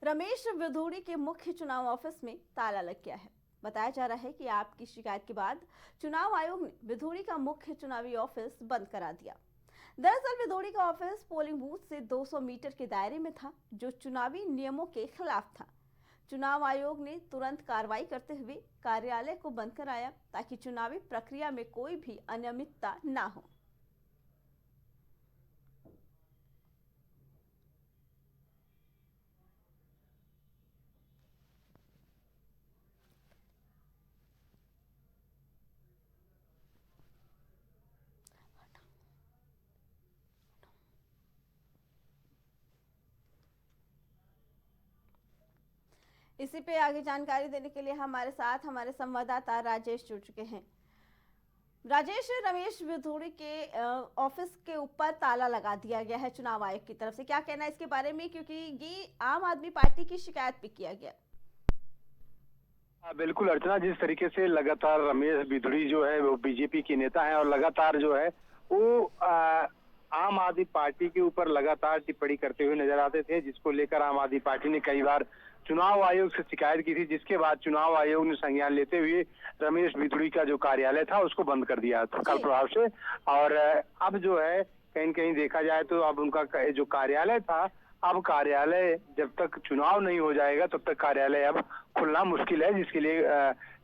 रमेश विधूड़ी के मुख्य चुनाव ऑफिस में ताला लग गया है। बताया जा रहा है कि आपकी शिकायत के बाद चुनाव आयोग ने विधूड़ी का मुख्य चुनावी ऑफिस बंद करा दिया। दरअसल विधूड़ी का ऑफिस पोलिंग बूथ से 200 मीटर के दायरे में था, जो चुनावी नियमों के खिलाफ था। चुनाव आयोग ने तुरंत कार्रवाई करते हुए कार्यालय को बंद कराया, ताकि चुनावी प्रक्रिया में कोई भी अनियमितता न हो। इसी पे आगे जानकारी देने के लिए हमारे साथ हमारे संवाददाता राजेश जुड़ चुके हैं। राजेश, रमेश विधूड़ी के ऑफिस के ऊपर ताला लगा दिया गया है चुनाव आयोग की तरफ से, क्या कहना है इसके बारे में, क्योंकि ये आम आदमी पार्टी की शिकायत भी किया गया। बिल्कुल अर्चना, जिस तरीके से लगातार रमेश विधूड़ी जो है वो बीजेपी के नेता है और लगातार जो है वो आम आदमी पार्टी के ऊपर लगातार टिप्पणी करते हुए नजर आते थे, जिसको लेकर आम आदमी पार्टी ने कई बार चुनाव आयोग से शिकायत की थी, जिसके बाद चुनाव आयोग ने संज्ञान लेते हुए रमेश विधूड़ी का जो कार्यालय था उसको बंद कर दिया था कल प्रभाव से। और अब जो है कहीं कहीं देखा जाए तो अब उनका जो कार्यालय था, अब कार्यालय जब तक चुनाव नहीं हो जाएगा तब तक कार्यालय अब खुलना मुश्किल है, जिसके लिए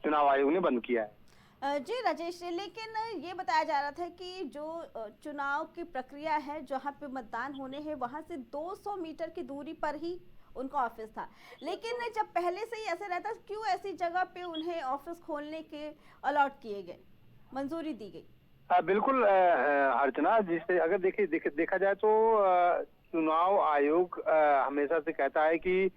चुनाव आयोग ने बंद किया है। जी राजेश, लेकिन ये बताया जा रहा था कि जो चुनाव की प्रक्रिया है, जहां पे मतदान होने हैं वहां से 200 मीटर की दूरी पर ही उनका ऑफिस था। लेकिन जब पहले से ही ऐसे रहता, क्यों ऐसी जगह पे उन्हें ऑफिस खोलने के अलॉट किए गए, मंजूरी दी गई? बिल्कुल अर्चना, जिससे अगर देखा जाए तो चुनाव आयोग हमेशा से कहता है कि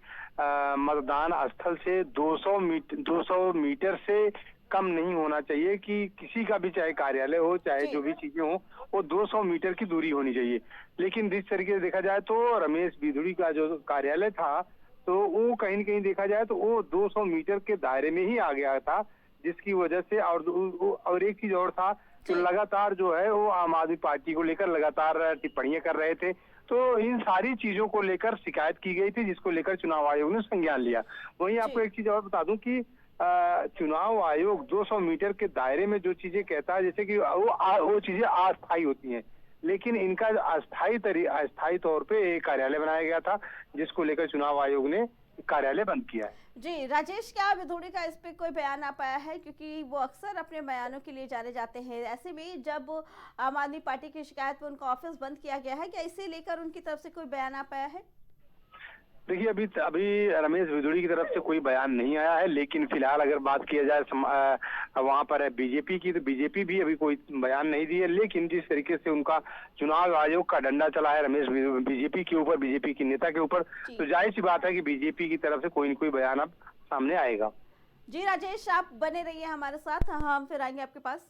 मतदान स्थल से 200 मीटर से कम नहीं होना चाहिए, कि किसी का भी चाहे कार्यालय हो चाहे जो भी चीजें हो वो 200 मीटर की दूरी होनी चाहिए। लेकिन जिस तरीके से देखा जाए तो रमेश विधूड़ी का जो कार्यालय था तो वो कहीं न कहीं देखा जाए तो वो 200 मीटर के दायरे में ही आ गया था, जिसकी वजह से और एक चीज और था कि लगातार जो है वो आम आदमी पार्टी को लेकर लगातार टिप्पणियां कर रहे थे। तो इन सारी चीजों को लेकर शिकायत की गई थी, जिसको लेकर चुनाव आयोग ने संज्ञान लिया। वहीं आपको एक चीज और बता दूं कि चुनाव आयोग 200 मीटर के दायरे में जो चीजें कहता है, जैसे कि वो चीजें अस्थायी होती हैं, लेकिन इनका अस्थायी तौर पे एक कार्यालय बनाया गया था, जिसको लेकर चुनाव आयोग ने कार्यालय बंद किया है। जी राजेश, क्या विधूड़ी का इस पे कोई बयान आ पाया है, क्योंकि वो अक्सर अपने बयानों के लिए जाने जाते हैं। ऐसे में जब आम आदमी पार्टी की शिकायत पर उनका ऑफिस बंद किया गया है, क्या इसे लेकर उनकी तरफ से कोई बयान आ पाया है? देखिए, अभी रमेश विधूड़ी की तरफ से कोई बयान नहीं आया है, लेकिन फिलहाल अगर बात किया जाए वहां पर है बीजेपी की, तो बीजेपी भी अभी कोई बयान नहीं दी है। लेकिन जिस तरीके से उनका चुनाव आयोग का डंडा चला है रमेश बीजेपी के ऊपर, बीजेपी की नेता के ऊपर, तो जाहिर सी बात है कि बीजेपी की तरफ से कोई न कोई बयान अब सामने आएगा। जी राजेश, आप बने रहिए हमारे साथ, हम फिर आएंगे आपके पास।